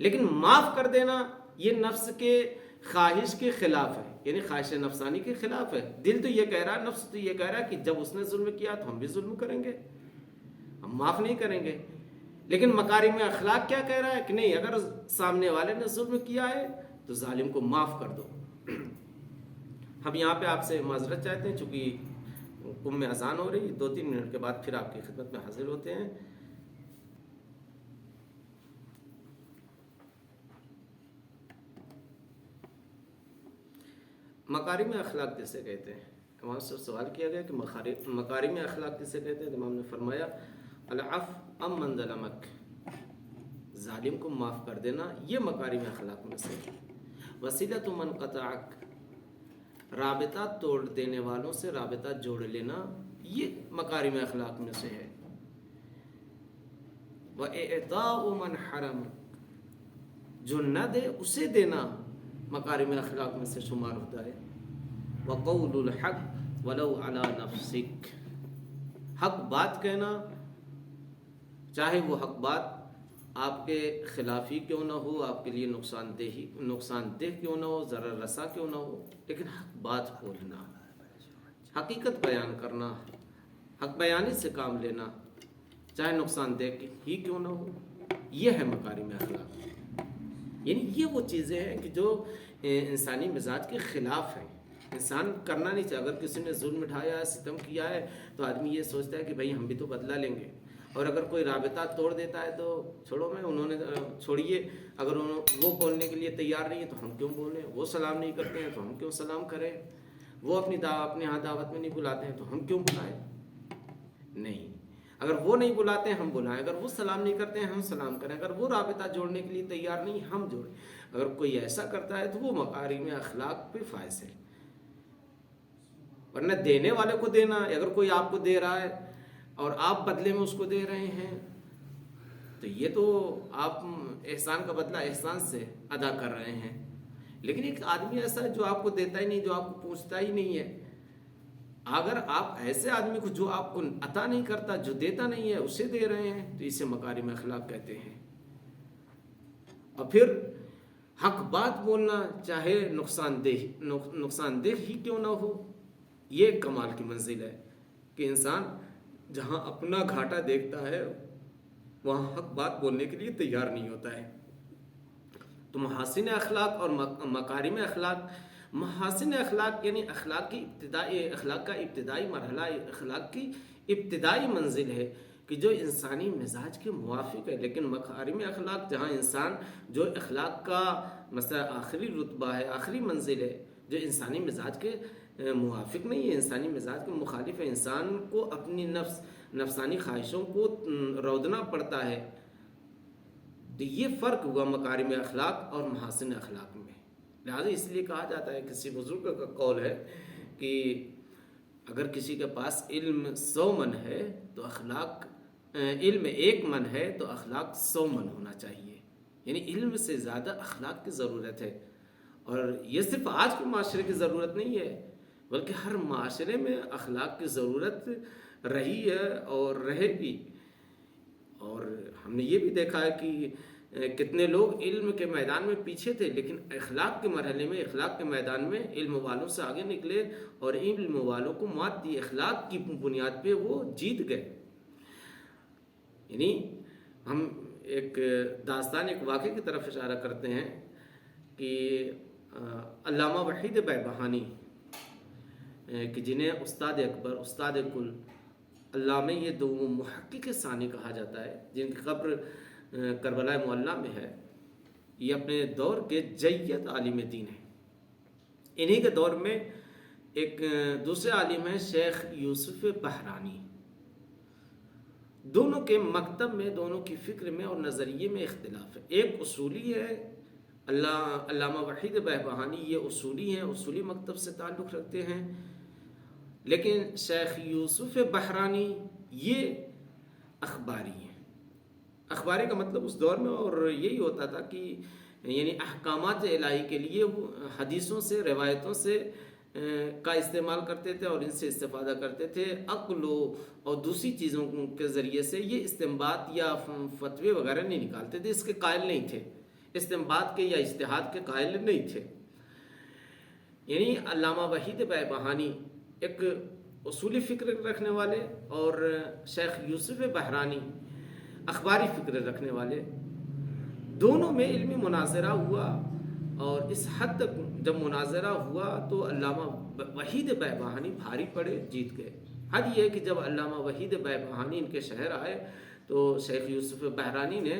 لیکن معاف کر دینا یہ نفس کے خواہش کے خلاف ہے، یعنی خواہش نفسانی کے خلاف ہے۔ دل تو یہ کہہ رہا ہے، نفس تو یہ کہہ رہا ہے کہ جب اس نے ظلم کیا تو ہم بھی ظلم کریں گے، ہم معاف نہیں کریں گے۔ لیکن مکارم اخلاق کیا کہہ رہا ہے کہ نہیں، اگر سامنے والے نے ظلم کیا ہے تو ظالم کو معاف کر دو۔ ہم یہاں پہ آپ سے معذرت چاہتے ہیں، چونکہ قم میں اذان ہو رہی ہے، 2-3 منٹ کے بعد پھر آپ کی خدمت میں حاضر ہوتے ہیں۔ مکارم اخلاق کسے کہتے ہیں؟ امام سے سوال کیا گیا کہ مکارم اخلاق کسے کہتے ہیں؟ امام نے فرمایا العفو عمن ظلمک، ظالم کو معاف کر دینا، یہ مکارم اخلاق میں سے ہے۔ وصلۃ من قطعک، رابطہ توڑ دینے والوں سے رابطہ جوڑ لینا، یہ مکارم اخلاق میں سے ہے۔ وَإِعْطَاءُ مَنْ حَرَمَكَ، جو نہ دے اسے دینا مکارم اخلاق میں سے شمار ہوتا ہے۔ وَقَوْلُ الْحَقِّ وَلَوْ عَلَى نَفْسِكَ، حق بات کہنا، چاہے وہ حق بات آپ کے خلافی کیوں نہ ہو، آپ کے لیے نقصان دہ کیوں نہ ہو، ضرر رسا کیوں نہ ہو، لیکن حق بات بولنا، حقیقت بیان کرنا، حق بیانی سے کام لینا، چاہے نقصان دہ ہی کیوں نہ ہو، یہ ہے مکارم اخلاق۔ یعنی یہ وہ چیزیں ہیں کہ جو انسانی مزاج کے خلاف ہیں، انسان کرنا نہیں چاہیے۔ اگر کسی نے ظلم اٹھایا ہے، ستم کیا ہے، تو آدمی یہ سوچتا ہے کہ بھائی ہم بھی تو بدلہ لیں گے، اور اگر کوئی رابطہ توڑ دیتا ہے تو چھوڑو میں انہوں نے چھوڑیے، اگر وہ بولنے کے لیے تیار نہیں ہے تو ہم کیوں بولیں، وہ سلام نہیں کرتے ہیں تو ہم کیوں سلام کریں، وہ اپنے ہاں دعوت میں نہیں بلاتے ہیں تو ہم کیوں بلائیں؟ نہیں، اگر وہ نہیں بلاتے ہیں ہم بلائیں، اگر وہ سلام نہیں کرتے ہیں ہم سلام کریں، اگر وہ رابطہ جوڑنے کے لیے تیار نہیں ہم جوڑیں۔ اگر کوئی ایسا کرتا ہے تو وہ مکارم اخلاق پہ فائز ہے، ورنہ دینے والے کو دینا، اگر کوئی آپ کو دے رہا ہے اور آپ بدلے میں اس کو دے رہے ہیں تو یہ تو آپ احسان کا بدلہ احسان سے ادا کر رہے ہیں۔ لیکن ایک آدمی ایسا ہے جو آپ کو دیتا ہی نہیں، جو آپ کو پوچھتا ہی نہیں ہے، اگر آپ ایسے آدمی کو جو آپ کو عطا نہیں کرتا، جو دیتا نہیں ہے، اسے دے رہے ہیں تو اسے مکارم اخلاق کہتے ہیں۔ اور پھر حق بات بولنا، چاہے نقصان دہ ہی کیوں نہ ہو، یہ کمال کی منزل ہے کہ انسان جہاں اپنا گھاٹا دیکھتا ہے وہاں حق بات بولنے کے لیے تیار نہیں ہوتا ہے۔ تو محاسن اخلاق اور مکارم اخلاق، محاسن اخلاق یعنی اخلاق کا ابتدائی مرحلہ، اخلاق کی ابتدائی منزل ہے کہ جو انسانی مزاج کے موافق ہے۔ لیکن مکارم اخلاق جہاں انسان جو اخلاق کا مثلا آخری رتبہ ہے، آخری منزل ہے، جو انسانی مزاج کے موافق نہیں ہے، انسانی مزاج کے مخالف ہے، انسان کو اپنی نفسانی خواہشوں کو رودنا پڑتا ہے، تو یہ فرق ہوا مکارم اخلاق اور محاسن اخلاق میں۔ لہٰذا اس لیے کہا جاتا ہے، کسی بزرگ کا قول ہے کہ اگر کسی کے پاس علم 100 من ہے تو علم 1 من ہے تو اخلاق 100 من ہونا چاہیے۔ یعنی علم سے زیادہ اخلاق کی ضرورت ہے، اور یہ صرف آج کے معاشرے کی ضرورت نہیں ہے بلکہ ہر معاشرے میں اخلاق کی ضرورت رہی ہے اور رہے گی۔ اور ہم نے یہ بھی دیکھا ہے کہ کتنے لوگ علم کے میدان میں پیچھے تھے، لیکن اخلاق کے مرحلے میں، اخلاق کے میدان میں علم والوں سے آگے نکلے اور علم والوں کو مات دی، اخلاق کی بنیاد پہ وہ جیت گئے۔ یعنی ہم ایک داستان، ایک واقعے کی طرف اشارہ کرتے ہیں کہ علامہ وحید بہبہانی کہ جنہیں استاد اکبر، استاد کل، علامہ یہ دو محقق ثانی کہا جاتا ہے، جن کی قبر کربلا معلیٰ میں ہے، یہ اپنے دور کے جید عالم دین ہیں۔ انہی کے دور میں ایک دوسرے عالم ہیں شیخ یوسف بحرانی۔ دونوں کے مکتب میں، دونوں کی فکر میں اور نظریے میں اختلاف ہے۔ ایک اصولی ہے، علامہ وحید بہبہانی یہ اصولی ہیں، اصولی مکتب سے تعلق رکھتے ہیں، لیکن شیخ یوسف بحرانی یہ اخباری ہیں۔ اخباری کا مطلب اس دور میں اور یہی ہوتا تھا کہ یعنی احکامات الہی کے لیے وہ حدیثوں سے، روایتوں سے کا استعمال کرتے تھے اور ان سے استفادہ کرتے تھے۔ عقل اور دوسری چیزوں کے ذریعے سے یہ استنباط یا فتوے وغیرہ نہیں نکالتے تھے، اس کے قائل نہیں تھے، استنباط کے یا اجتہاد کے قائل نہیں تھے۔ یعنی علامہ وحید بہبہانی ایک اصولی فکر رکھنے والے اور شیخ یوسف بحرانی اخباری فکر رکھنے والے، دونوں میں علمی مناظرہ ہوا، اور اس حد تک جب مناظرہ ہوا تو علامہ وحید بہبہانی بھاری پڑے، جیت گئے۔ حد یہ ہے کہ جب علامہ وحید بہبہانی ان کے شہر آئے تو شیخ یوسف بحرانی نے،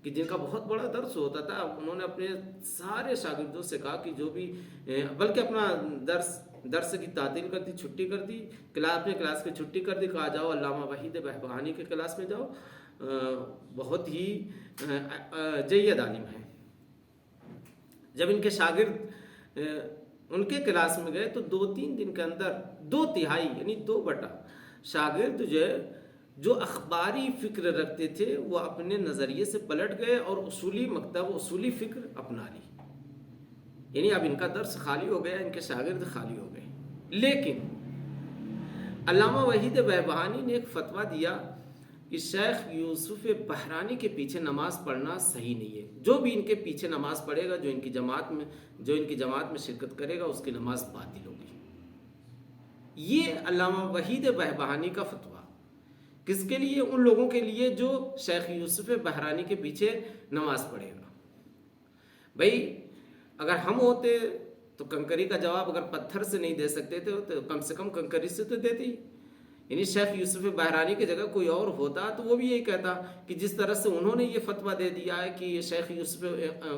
کہ جن کا بہت بڑا درس ہوتا تھا، انہوں نے اپنے سارے شاگردوں سے کہا کہ جو بھی، بلکہ اپنا درس کی تعطیل کر دی، چھٹی کر دی، اپنے کلاس کی چھٹی کر دی، کہا جاؤ علامہ وحید بہبہانی کے کلاس میں جاؤ، بہت ہی جید عالم ہیں۔ جب ان کے شاگرد ان کے کلاس میں گئے تو 2-3 دن کے اندر 2/3 یعنی 2/2 شاگرد جو اخباری فکر رکھتے تھے وہ اپنے نظریے سے پلٹ گئے اور اصولی مکتب، اصولی فکر اپنا لی۔ یعنی اب ان کا درس خالی ہو گیا، ان کے شاگرد خالی ہو گئے۔ لیکن علامہ وحید بہبہانی نے ایک فتویٰ دیا کہ شیخ یوسف بحرانی کے پیچھے نماز پڑھنا صحیح نہیں ہے، جو بھی ان کے پیچھے نماز پڑھے گا، جو ان کی جماعت میں شرکت کرے گا، اس کی نماز باطل ہوگی۔ یہ علامہ وحید بہبہانی کا فتویٰ کس کے لیے؟ ان لوگوں کے لیے جو شیخ یوسف بحرانی کے پیچھے نماز پڑھے گا۔ بھائی اگر ہم ہوتے تو کنکری کا جواب اگر پتھر سے نہیں دے سکتے تھے تو کم سے کم کنکری سے تو دیتے ہی. یعنی شیخ یوسف بحرانی کی جگہ کوئی اور ہوتا تو وہ بھی یہی کہتا کہ جس طرح سے انہوں نے یہ فتویٰ دے دیا ہے کہ شیخ یوسف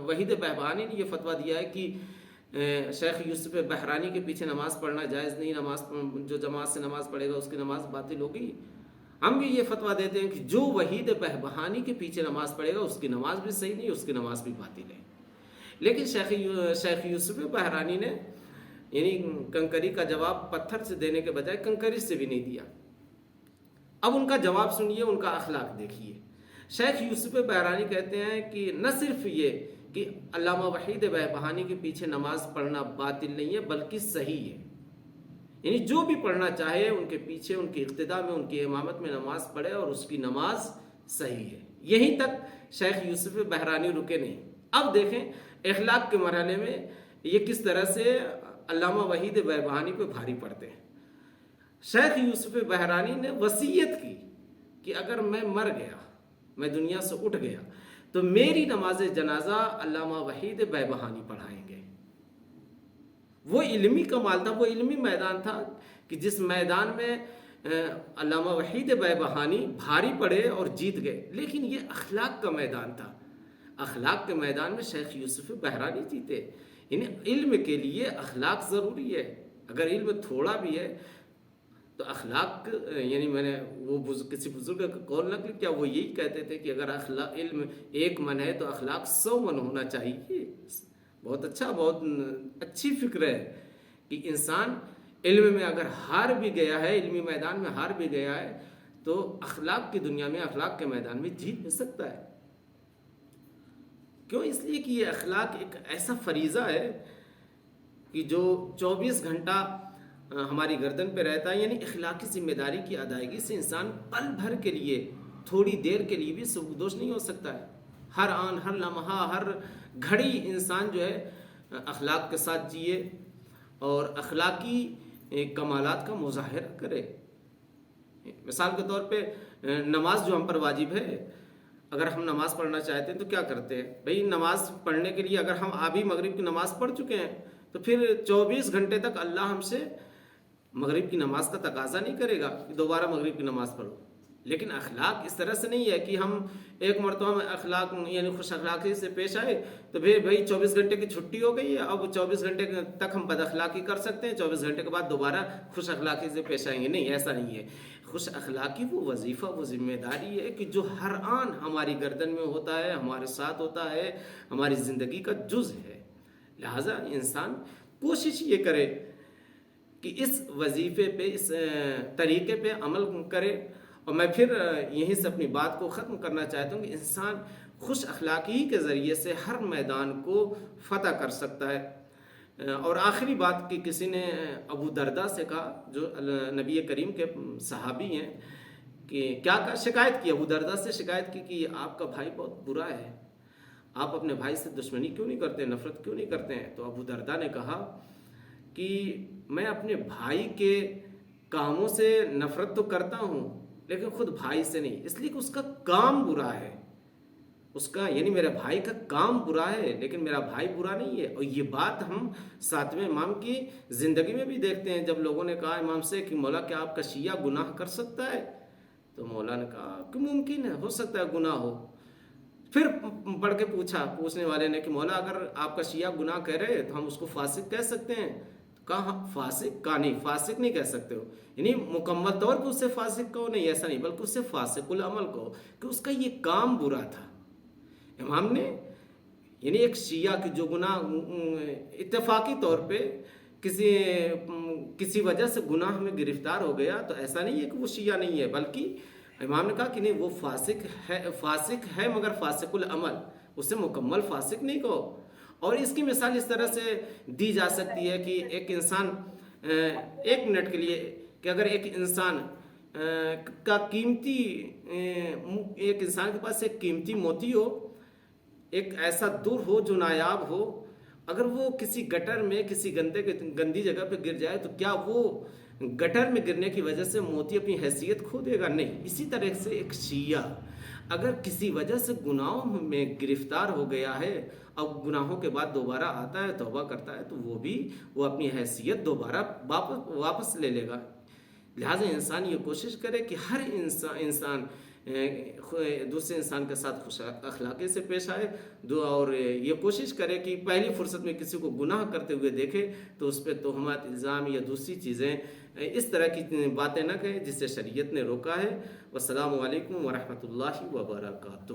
وحید بہبہانی نے یہ فتویٰ دیا ہے کہ شیخ یوسف بحرانی کے پیچھے نماز پڑھنا جائز نہیں، نماز جو جماعت سے نماز پڑھے گا اس کی نماز باطل ہوگی. ہم بھی یہ فتویٰ دیتے ہیں کہ جو وحید بہبہانی کے پیچھے نماز پڑھے گا اس کی نماز بھی صحیح نہیں، اس کی نماز بھی باطل ہے. لیکن شیخ یوسف بحرانی نے یعنی کنکری کا جواب پتھر سے دینے کے بجائے کنکری سے بھی نہیں دیا. اب ان کا جواب سنیے، ان کا اخلاق دیکھیے. شیخ یوسف بحرانی کہتے ہیں کہ نہ صرف یہ کہ علامہ وحید بہبہانی کے پیچھے نماز پڑھنا باطل نہیں ہے بلکہ صحیح ہے. یعنی جو بھی پڑھنا چاہے ان کے پیچھے، ان کی اقتداء میں، ان کی امامت میں نماز پڑھے اور اس کی نماز صحیح ہے. یہیں تک شیخ یوسف بحرانی رکے نہیں. اب دیکھیں اخلاق کے مرحلے میں یہ کس طرح سے علامہ وحید بہبہانی پہ بھاری پڑتے ہیں. شیخ یوسف بحرانی نے وصیت کی کہ اگر میں مر گیا، میں دنیا سے اٹھ گیا تو میری نماز جنازہ علامہ وحید بہبہانی پڑھائیں گے. وہ علمی کمال تھا، وہ علمی میدان تھا کہ جس میدان میں علامہ وحید بہبہانی بھاری پڑے اور جیت گئے. لیکن یہ اخلاق کا میدان تھا. اخلاق کے میدان میں شیخ یوسف بحرانی جیتے. یعنی علم کے لیے اخلاق ضروری ہے. اگر علم تھوڑا بھی ہے تو اخلاق، یعنی میں نے وہ کسی بزرگ کا قول نقل کیا، وہ یہی کہتے تھے کہ اگر علم 1 من ہے تو اخلاق 100 من ہونا چاہیے. بہت اچھا، بہت اچھی فکر ہے کہ انسان علم میں اگر ہار بھی گیا ہے، علمی میدان میں ہار بھی گیا ہے تو اخلاق کی دنیا میں، اخلاق کے میدان میں جیت بھی سکتا ہے. کیوں؟ اس لیے کہ یہ اخلاق ایک ایسا فریضہ ہے کہ جو 24 گھنٹہ ہماری گردن پہ رہتا ہے. یعنی اخلاقی ذمہ داری کی ادائیگی سے انسان پل بھر کے لیے، تھوڑی دیر کے لیے بھی سبکدوش نہیں ہو سکتا ہے. ہر آن، ہر لمحہ، ہر گھڑی انسان جو ہے اخلاق کے ساتھ جیے اور اخلاقی کمالات کا مظاہرہ کرے. مثال کے طور پہ نماز جو ہم پر واجب ہے، اگر ہم نماز پڑھنا چاہتے ہیں تو کیا کرتے ہیں بھئی؟ نماز پڑھنے کے لیے اگر ہم ابھی مغرب کی نماز پڑھ چکے ہیں تو پھر 24 گھنٹے تک اللہ ہم سے مغرب کی نماز کا تقاضا نہیں کرے گا کہ دوبارہ مغرب کی نماز پڑھو. لیکن اخلاق اس طرح سے نہیں ہے کہ ہم ایک مرتبہ میں اخلاق یعنی خوش اخلاقی سے پیش آئے تو پھر بھائی 24 گھنٹے کی چھٹی ہو گئی ہے، اب 24 گھنٹے تک ہم بد اخلاقی کر سکتے ہیں، 24 گھنٹے کے بعد دوبارہ خوش اخلاقی سے پیش آئیں گے. نہیں، ایسا نہیں ہے. خوش اخلاقی وہ وظیفہ، وہ ذمہ داری ہے کہ جو ہر آن ہماری گردن میں ہوتا ہے، ہمارے ساتھ ہوتا ہے، ہماری زندگی کا جز ہے. لہٰذا انسان کوشش یہ کرے کہ اس وظیفے پہ، اس طریقے پہ عمل کرے. اور میں پھر یہیں سے اپنی بات کو ختم کرنا چاہتا ہوں کہ انسان خوش اخلاقی کے ذریعے سے ہر میدان کو فتح کر سکتا ہے. اور آخری بات کہ کسی نے ابو درداء سے کہا، جو نبی کریم کے صحابی ہیں، کہ کیا شکایت کی، ابو درداء سے شکایت کی کہ آپ کا بھائی بہت برا ہے، آپ اپنے بھائی سے دشمنی کیوں نہیں کرتے، نفرت کیوں نہیں کرتے ہیں؟ تو ابو درداء نے کہا کہ میں اپنے بھائی کے کاموں سے نفرت تو کرتا ہوں لیکن خود بھائی سے نہیں، اس لیے کہ اس کا کام برا ہے. اس کا یعنی میرے بھائی کا کام برا ہے لیکن میرا بھائی برا نہیں ہے. اور یہ بات ہم 7ویں امام کی زندگی میں بھی دیکھتے ہیں. جب لوگوں نے کہا امام سے کہ مولا کیا آپ کا شیعہ گناہ کر سکتا ہے، تو مولا نے کہا کہ ممکن ہے، ہو سکتا ہے گناہ ہو. پھر پڑھ کے پوچھنے والے نے کہ مولا اگر آپ کا شیعہ گناہ کہہ رہے تو ہم اس کو فاسق کہہ سکتے ہیں؟ کہا فاسق کا نہیں، فاسق نہیں کہہ سکتے ہو. یعنی مکمل طور پہ اسے فاسق کہو نہیں، ایسا نہیں، بلکہ اسے فاسق العمل کہو کہ اس کا یہ کام برا تھا. امام نے یعنی ایک شیعہ کی جو گناہ اتفاقی طور پہ کسی وجہ سے گناہ میں گرفتار ہو گیا تو ایسا نہیں ہے کہ وہ شیعہ نہیں ہے، بلکہ امام نے کہا کہ نہیں وہ فاسق ہے مگر فاسق العمل، اسے مکمل فاسق نہیں کہو. اور اس کی مثال اس طرح سے دی جا سکتی ہے کہ ایک انسان 1 منٹ کے لیے کہ اگر ایک انسان کا ایک انسان کے پاس ایک قیمتی موتی ہو، ایک ایسا در ہو جو نایاب ہو، اگر وہ کسی گٹر میں کسی گندی جگہ پہ گر جائے تو کیا وہ گٹر میں گرنے کی وجہ سے موتی اپنی حیثیت کھو دے گا؟ نہیں. اسی طرح سے ایک شیعہ اگر کسی وجہ سے گناہوں میں گرفتار ہو گیا ہے اور گناہوں کے بعد دوبارہ آتا ہے توبہ کرتا ہے تو وہ اپنی حیثیت دوبارہ واپس لے لے گا۔ لہٰذا انسان یہ کوشش کرے کہ ہر انسان دوسرے انسان کے ساتھ خوش اخلاقی سے پیش آئے، اور یہ کوشش کرے کہ پہلی فرصت میں کسی کو گناہ کرتے ہوئے دیکھے تو اس پہ تہمات، الزام یا دوسری چیزیں اس طرح کی باتیں نہ کہیں جس سے شریعت نے روکا ہے۔ والسلام علیکم ورحمۃ اللہ وبرکاتہ۔